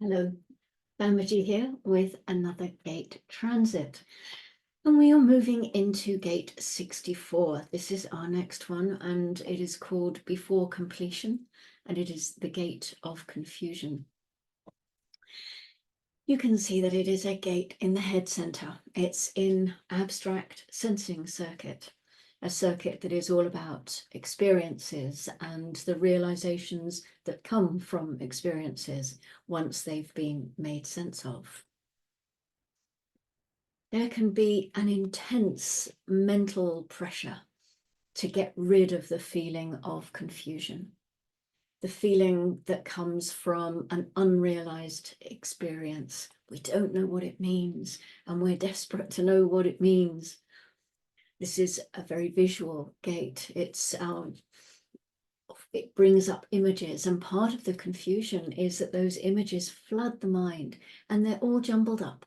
Hello, Bambaji here with another gate transit. And we are moving into gate 64. This is our next one, and it is called Before Completion, and it is the gate of confusion. You can see that it is a gate in the head center. It's in abstract sensing circuit, a circuit that is all about experiences and the realizations that come from experiences once they've been made sense of. There can be an intense mental pressure to get rid of the feeling of confusion, the feeling that comes from an unrealized experience. We don't know what it means, and we're desperate to know what it means. This is a very visual gate. It brings up images, and part of the confusion is that those images flood the mind, and they're all jumbled up.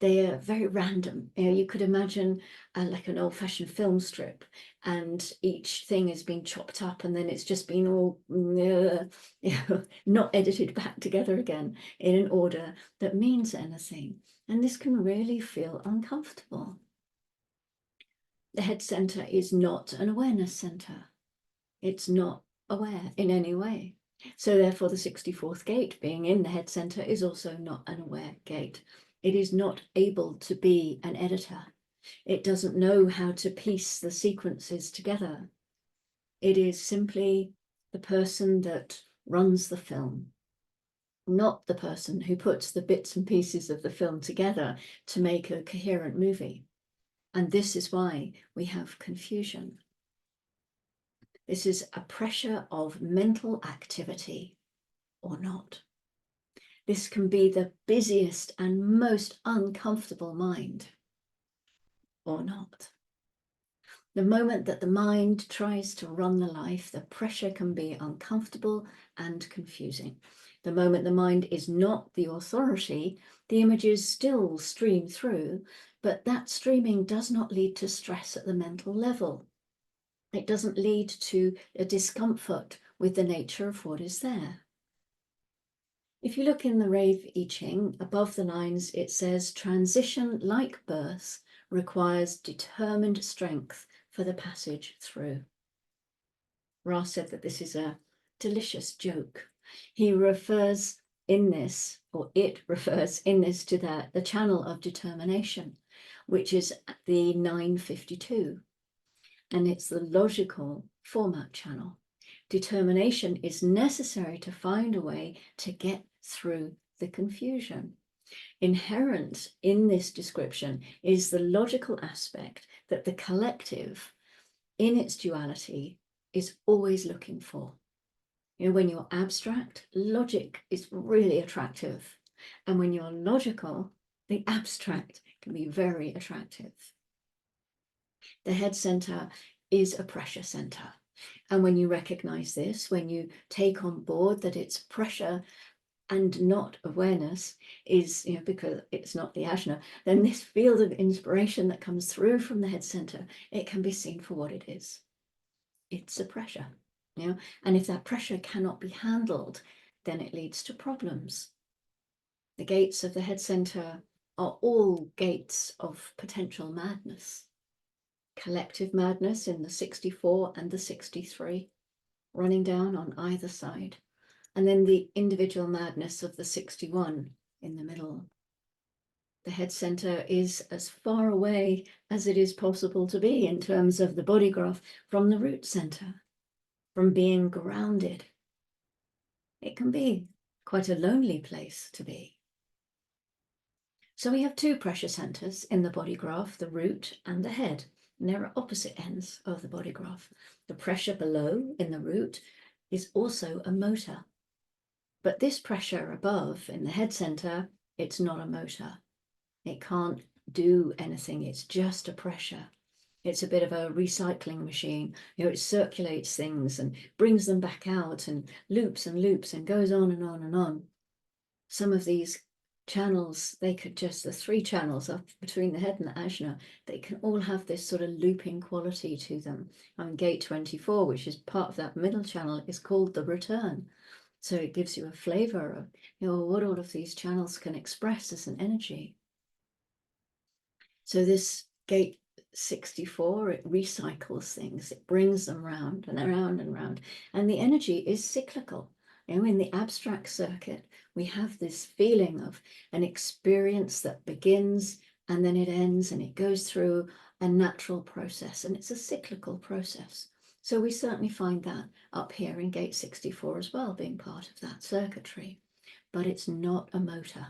They are very random. You could imagine like an old-fashioned film strip, and each thing has been chopped up, and then it's just been all not edited back together again in an order that means anything. And this can really feel uncomfortable. The head center is not an awareness center. It's not aware in any way. So therefore, the 64th gate, being in the head center, is also not an aware gate. It is not able to be an editor. It doesn't know how to piece the sequences together. It is simply the person that runs the film, not the person who puts the bits and pieces of the film together to make a coherent movie. And this is why we have confusion. This is a pressure of mental activity or not. This can be the busiest and most uncomfortable mind or not. The moment that the mind tries to run the life, the pressure can be uncomfortable and confusing. The moment the mind is not the authority, the images still stream through, but that streaming does not lead to stress at the mental level. It doesn't lead to a discomfort with the nature of what is there. If you look in the Rave I Ching, above the lines, it says, transition like birth requires determined strength for the passage through. Ra said that this is a delicious joke. He refers in this, or it refers in this, to the channel of determination, which is the 952. And it's the logical format channel. Determination is necessary to find a way to get through the confusion. Inherent in this description is the logical aspect that the collective, in its duality, is always looking for. You know, when you're abstract, logic is really attractive. And when you're logical, the abstract can be very attractive. The head center is a pressure center. And when you recognize this, when you take on board that it's pressure and not awareness is, because it's not the ajna, then this field of inspiration that comes through from the head center, it can be seen for what it is. It's a pressure, and if that pressure cannot be handled, then it leads to problems. The gates of the head center are all gates of potential madness. Collective madness in the 64 and the 63, running down on either side. And then the individual madness of the 61 in the middle. The head center is as far away as it is possible to be in terms of the body graph from the root center, from being grounded. It can be quite a lonely place to be. So we have two pressure centers in the body graph, the root and the head. And there are opposite ends of the body graph. The pressure below in the root is also a motor. But this pressure above in the head center, it's not a motor. It can't do anything. It's just a pressure. It's a bit of a recycling machine. It circulates things and brings them back out and loops and goes on and on and on. Some of these channels, the three channels up between the head and the ajna, they can all have this sort of looping quality to them. And gate 24, which is part of that middle channel, is called the return. So it gives you a flavor of, what all of these channels can express as an energy. So this gate 64, it recycles things, it brings them round and around and round, and the energy is cyclical. In the abstract circuit, we have this feeling of an experience that begins and then it ends, and it goes through a natural process, and it's a cyclical process. So we certainly find that up here in gate 64 as well, being part of that circuitry. But it's not a motor.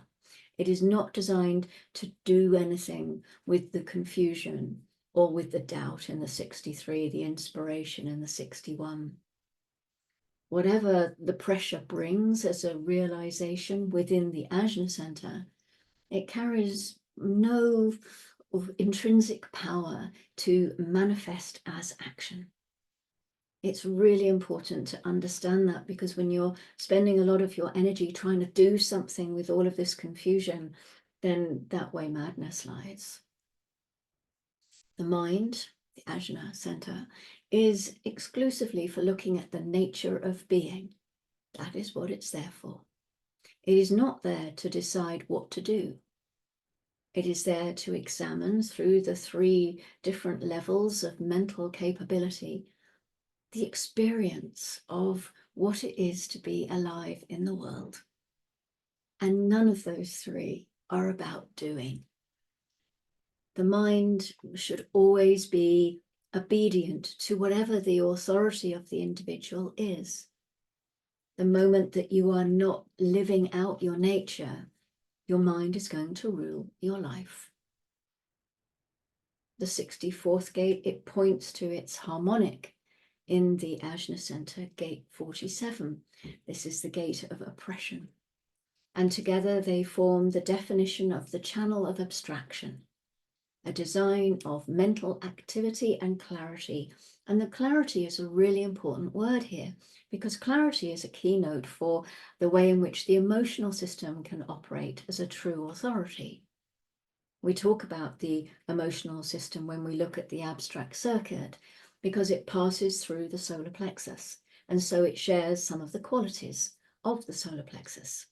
It is not designed to do anything with the confusion or with the doubt in the 63, the inspiration in the 61. Whatever the pressure brings as a realization within the Ajna Center, it carries no intrinsic power to manifest as action. It's really important to understand that, because when you're spending a lot of your energy trying to do something with all of this confusion, then that way madness lies. The mind, the Ajna Center, is exclusively for looking at the nature of being. That is what it's there for. It is not there to decide what to do. It is there to examine through the 3 different levels of mental capability the experience of what it is to be alive in the world. And none of those 3 are about doing. The mind should always be obedient to whatever the authority of the individual is. The moment that you are not living out your nature, your mind is going to rule your life. The 64th gate, it points to its harmonic in the Ajna Center, gate 47. This is the gate of oppression. And together they form the definition of the channel of abstraction, a design of mental activity and clarity. And the clarity is a really important word here, because clarity is a keynote for the way in which the emotional system can operate as a true authority. We talk about the emotional system when we look at the abstract circuit, because it passes through the solar plexus, and so it shares some of the qualities of the solar plexus.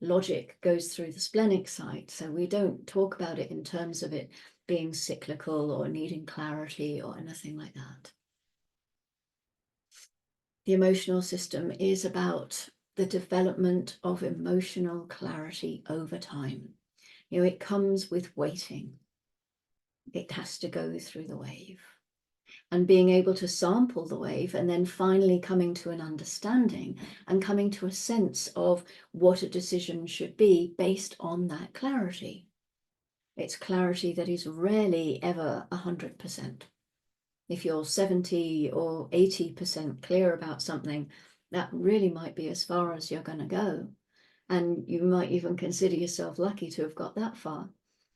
Logic goes through the splenic side, so we don't talk about it in terms of it being cyclical or needing clarity or anything like that. The emotional system is about the development of emotional clarity over time. It comes with waiting. It has to go through the wave. And being able to sample the wave, and then finally coming to an understanding and coming to a sense of what a decision should be based on that clarity. It's clarity that is rarely ever 100%. If you're 70 or 80% clear about something, that really might be as far as you're going to go. And you might even consider yourself lucky to have got that far.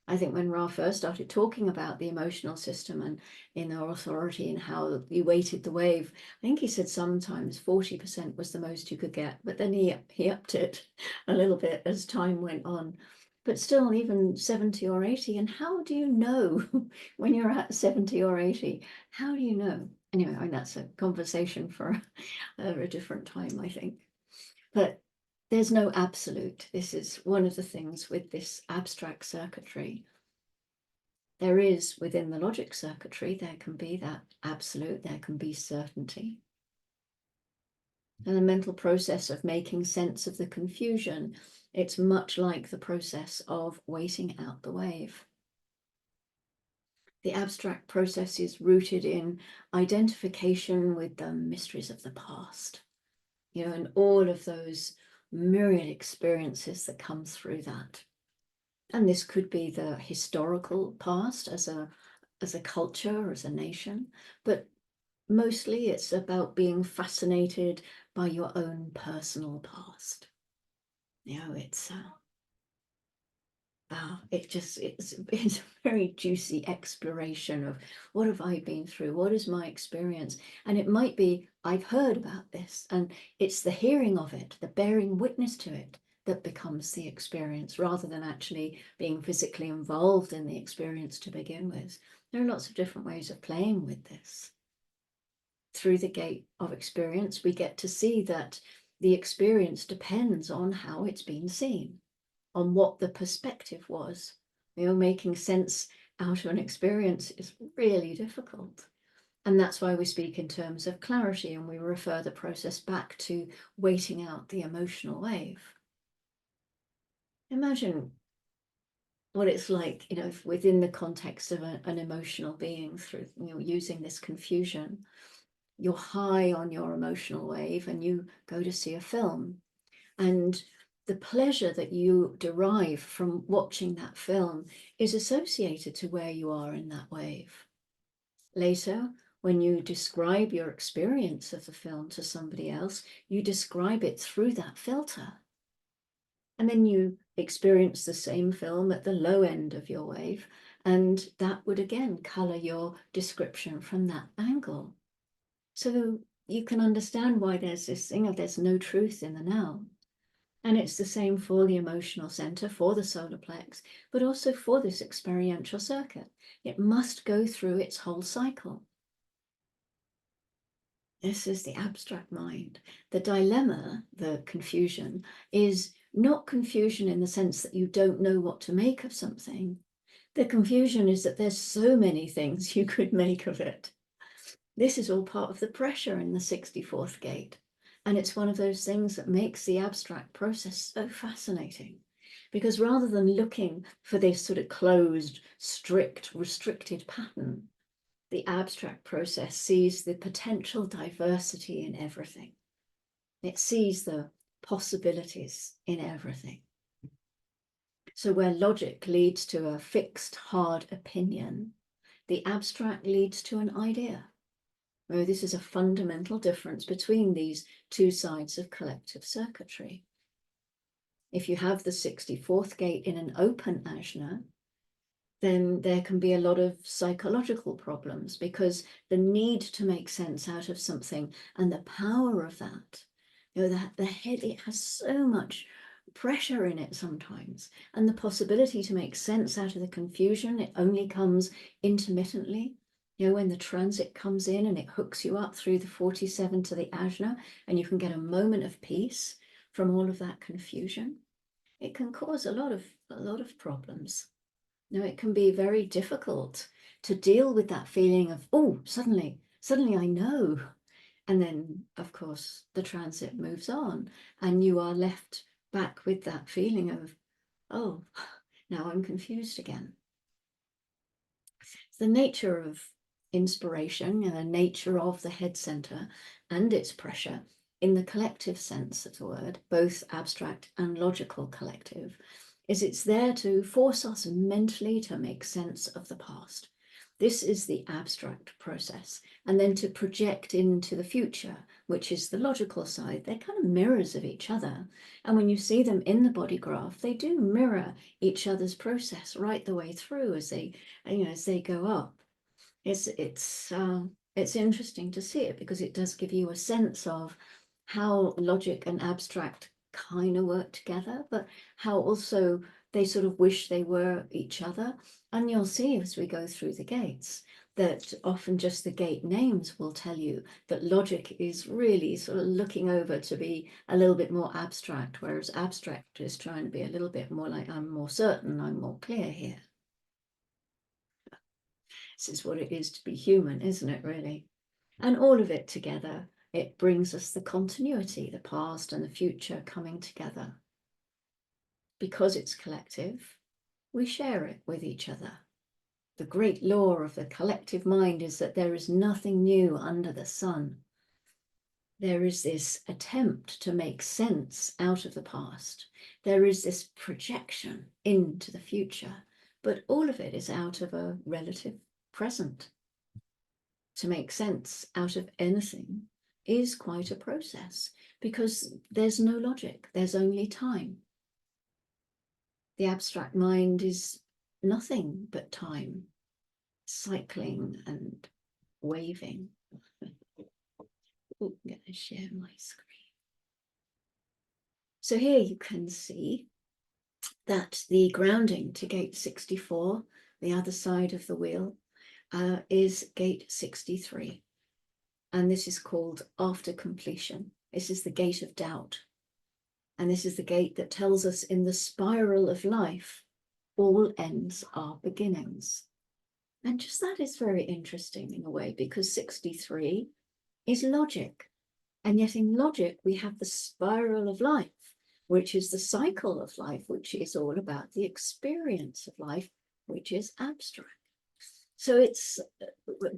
I think when Ra first started talking about the emotional system and inner authority and how you weighted the wave, I think he said sometimes 40% was the most you could get, but then he upped it a little bit as time went on. But still, even 70 or 80, and how do you know when you're at 70 or 80? How do you know? Anyway, I mean, that's a conversation for a different time, I think. But there's no absolute. This is one of the things with this abstract circuitry. There is, within the logic circuitry, there can be that absolute, there can be certainty. And the mental process of making sense of the confusion, it's much like the process of waiting out the wave. The abstract process is rooted in identification with the mysteries of the past, and all of those myriad experiences that come through that. And this could be the historical past as a culture, as a nation, but mostly it's about being fascinated by your own personal past. It's it's a very juicy exploration of what have I been through, what is my experience. And it might be, I've heard about this, and it's the hearing of it, the bearing witness to it, that becomes the experience, rather than actually being physically involved in the experience to begin with. There are lots of different ways of playing with this. Through the gate of experience, we get to see that the experience depends on how it's been seen, on what the perspective was. Making sense out of an experience is really difficult. And that's why we speak in terms of clarity, and we refer the process back to waiting out the emotional wave. Imagine what it's like, within the context of an emotional being, through, using this confusion. You're high on your emotional wave and you go to see a film, and the pleasure that you derive from watching that film is associated to where you are in that wave. Later, when you describe your experience of the film to somebody else, you describe it through that filter. And then you experience the same film at the low end of your wave, and that would again color your description from that angle. So you can understand why there's this thing of there's no truth in the now. And it's the same for the emotional center, for the solar plex, but also for this experiential circuit. It must go through its whole cycle. This is the abstract mind. The dilemma, the confusion, is not confusion in the sense that you don't know what to make of something. The confusion is that there's so many things you could make of it. This is all part of the pressure in the 64th gate. And it's one of those things that makes the abstract process so fascinating. Because rather than looking for this sort of closed, strict, restricted pattern, the abstract process sees the potential diversity in everything. It sees the possibilities in everything. So where logic leads to a fixed, hard opinion, the abstract leads to an idea. This is a fundamental difference between these two sides of collective circuitry. If you have the 64th gate in an open ajna, then there can be a lot of psychological problems, because the need to make sense out of something and the power of that, that the head, it has so much pressure in it sometimes, and the possibility to make sense out of the confusion, it only comes intermittently. When the transit comes in and it hooks you up through the 47 to the ajna, and you can get a moment of peace from all of that confusion, it can cause a lot of problems. It can be very difficult to deal with that feeling of, oh, suddenly I know. And then, of course, the transit moves on and you are left back with that feeling of, oh, now I'm confused again. The nature of inspiration and the nature of the head center and its pressure in the collective sense of the word, both abstract and logical collective, is it's there to force us mentally to make sense of the past. This is the abstract process. And then to project into the future, which is the logical side. They're kind of mirrors of each other. And when you see them in the body graph, they do mirror each other's process right the way through as they go up. It's interesting to see it, because it does give you a sense of how logic and abstract kind of work together, but how also they sort of wish they were each other. And you'll see as we go through the gates that often just the gate names will tell you that logic is really sort of looking over to be a little bit more abstract, whereas abstract is trying to be a little bit more like, I'm more certain, I'm more clear here. This is what it is to be human, isn't it, really? And all of it together, it brings us the continuity, the past and the future coming together. Because it's collective, we share it with each other. The great law of the collective mind is that there is nothing new under the sun. There is this attempt to make sense out of the past. There is this projection into the future, but all of it is out of a relative present. To make sense out of anything is quite a process, because there's no logic, there's only time. The abstract mind is nothing but time, cycling and waving. I'm going to share my screen. So here you can see that the grounding to gate 64, the other side of the wheel, is gate 63. And this is called after completion. This is the gate of doubt. And this is the gate that tells us in the spiral of life, all ends are beginnings. And just that is very interesting in a way, because 63 is logic. And yet in logic, we have the spiral of life, which is the cycle of life, which is all about the experience of life, which is abstract. So it's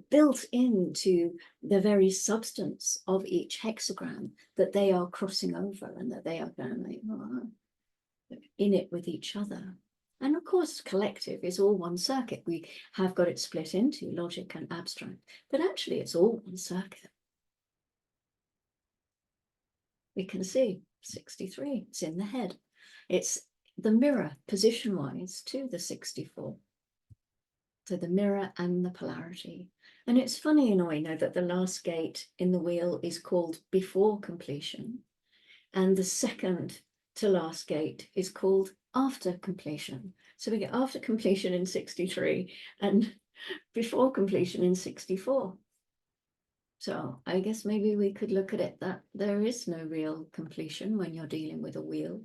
built into the very substance of each hexagram that they are crossing over and that they are going in it with each other. And of course, collective is all one circuit. We have got it split into logic and abstract, but actually it's all one circuit. We can see 63, it's in the head. It's the mirror position-wise to the 64. So the mirror and the polarity. And it's funny in a way now that the last gate in the wheel is called before completion, and the second to last gate is called after completion. So we get after completion in 63 and before completion in 64. So I guess maybe we could look at it that there is no real completion when you're dealing with a wheel.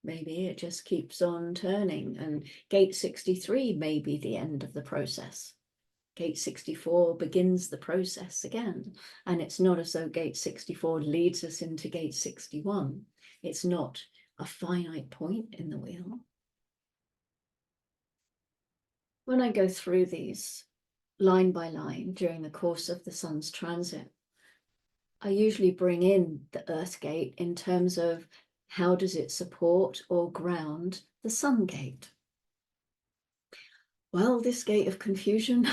Maybe it just keeps on turning, and gate 63 may be the end of the process. Gate 64 begins the process again, and it's not as though gate 64 leads us into gate 61. It's not a finite point in the wheel. When I go through these line by line during the course of the sun's transit, I usually bring in the earth gate in terms of how does it support or ground the sun gate? Well, this gate of confusion,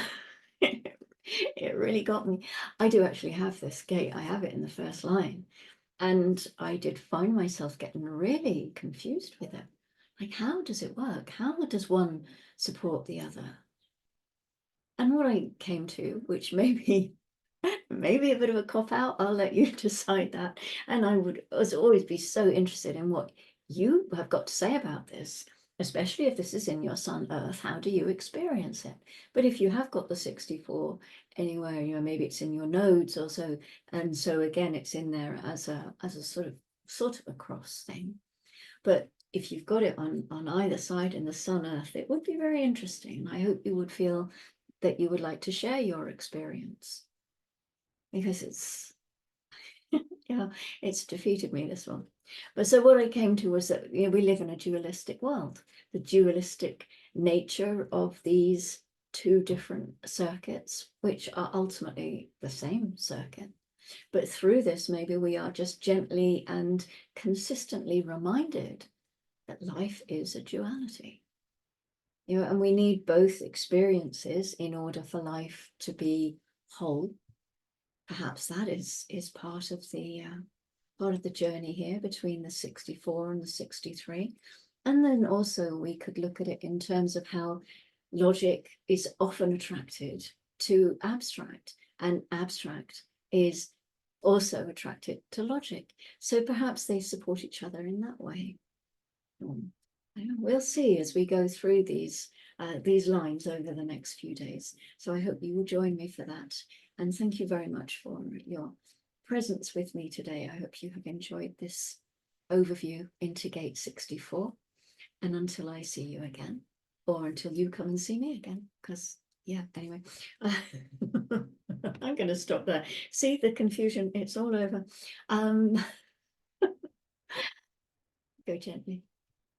it really got me. I do actually have this gate. I have it in the first line. And I did find myself getting really confused with it. Like, how does it work? How does one support the other? And what I came to, which maybe a bit of a cop out, I'll let you decide that. And I would always be so interested in what you have got to say about this, especially if this is in your sun earth. How do you experience it? But if you have got the 64 anywhere, maybe it's in your nodes or so, and so again it's in there as a sort of a cross thing. But if you've got it on either side in the sun earth, it would be very interesting. I hope you would feel that you would like to share your experience, because it's it's defeated me, this one. But so what I came to was that we live in a dualistic world. The dualistic nature of these two different circuits, which are ultimately the same circuit. But through this, maybe we are just gently and consistently reminded that life is a duality. And we need both experiences in order for life to be whole. Perhaps that is part of the journey here between the 64 and the 63. And then also we could look at it in terms of how logic is often attracted to abstract, and abstract is also attracted to logic. So perhaps they support each other in that way. We'll see as we go through these lines over the next few days. So I hope you will join me for that. And thank you very much for your presence with me today. I hope you have enjoyed this overview into gate 64. And until I see you again, or until you come and see me again, because anyway, I'm going to stop there. See the confusion, it's all over. Go gently.